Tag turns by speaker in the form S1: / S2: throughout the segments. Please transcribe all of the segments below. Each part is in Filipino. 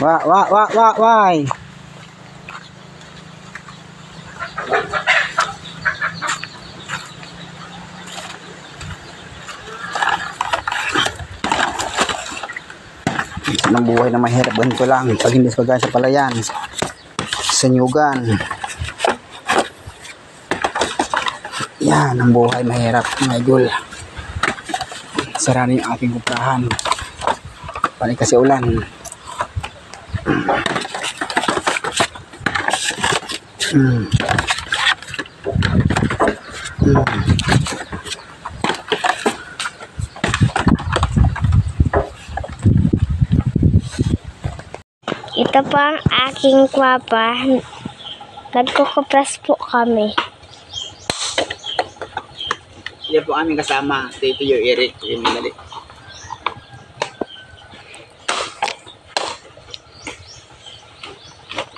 S1: Why? Ng buhay na mahirap, ganito lang pag hindi sa sa palayan, sa nyugan. Yan ang buhay mahirap, mga idol. Sara na yung aking kuprahan, panik kasi ulan.
S2: Ito po ang aking kwapa. Nagkukupras po kami.
S1: Yan po aming kasama, Tito Eric. Yung madali.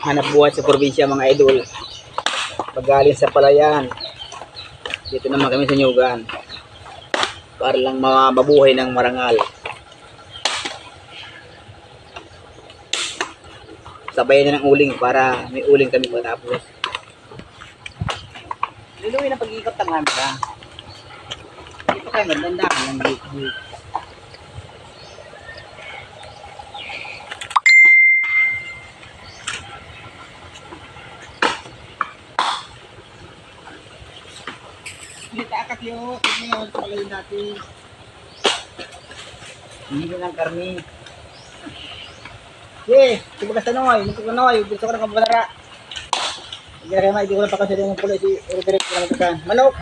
S1: Hanap buhay sa probinsya, mga idol. Pagaling sa palayan, dito naman kami sa nyugan para lang mabuhay ng marangal. Sabayan na ng uling para may uling kami pagkatapos. Liluwi na pag-iikot ng camera. Dito kayo magdandahan ng dito. Dito akak yun. Tignan yun. Palayin natin. Hindi ko ng karni. Ye, tumagas tanoy, nagkakanoy, gusto ko na kabalara. Hindi na kayo hindi ko na pakasali ng pula si Roderick ko na magkakan. Manok!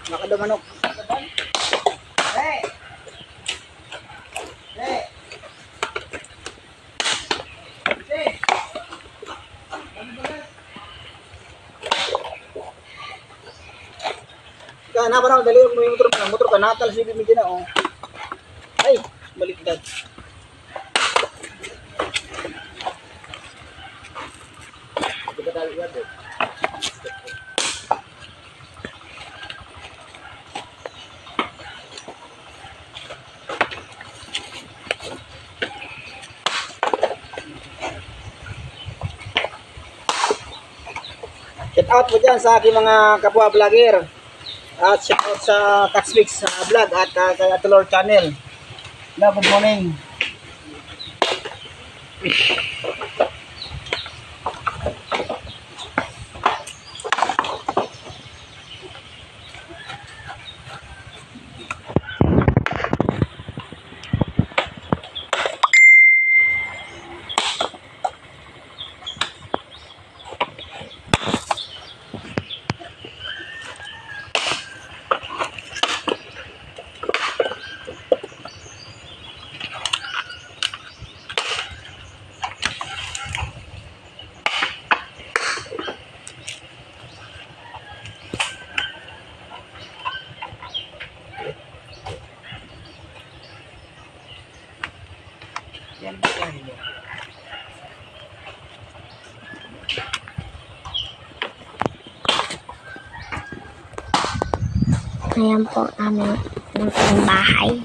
S1: Makado manok. Hey! Hey! Hey! Kaya na parang dali mo yung motor ka, natal si Bimidi na oh. Ay, baliktad. Shout out po dyan sa aking mga kapwa vlogger. At shout out sa Taxmix vlog at kay Atolor channel. Good morning. Yan po tayo.
S2: Ayan po ang aming bahay.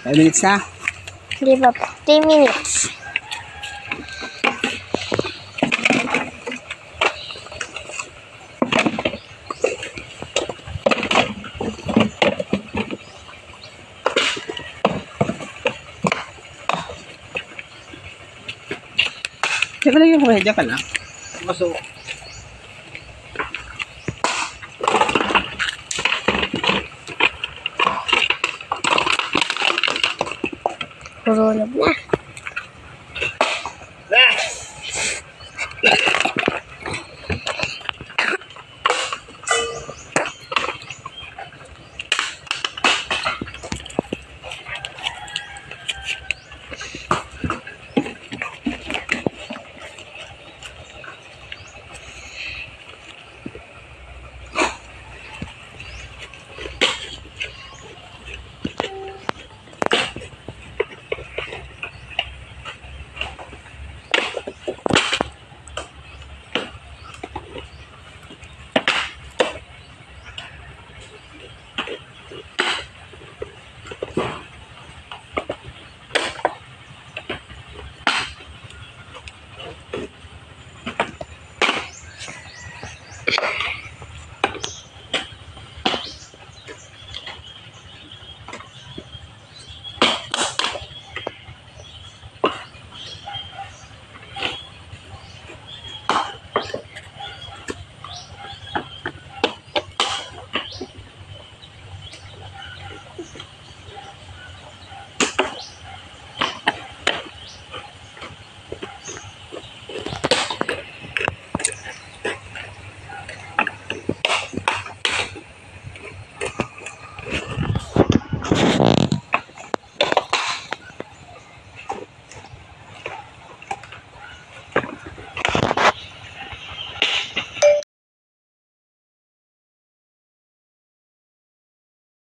S1: Five minutes na?
S2: Di ba po? 3 minutes.
S1: Saka lang yung kuya, dyan ka lang. Maso.
S2: Purulog na.